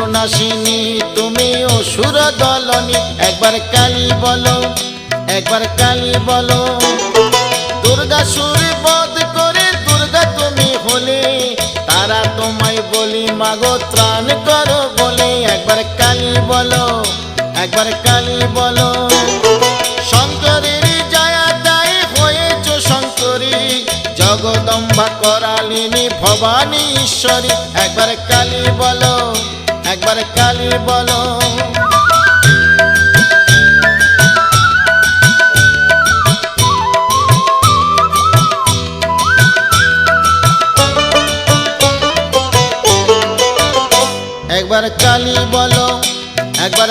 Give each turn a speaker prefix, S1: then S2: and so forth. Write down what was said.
S1: ত্রিপুরনাশিনী তুমি অসুর দলনী, একবার কালী বলো, একবার কালী বলো। দুর্গাসুর বধ করে দুর্গা তুমি হলে, তারা তোমায় বলি মাগো ত্রাণ করো বলে, একবার কালী বলো, একবার কালী বলো। শঙ্করের জয়া দায় হয়েছ শঙ্করী, জগদম্বা করালিনী ভবানী ঈশ্বরী, একবার কালী বলো, একবার কালী বলো। একবার কালী বলো, একবার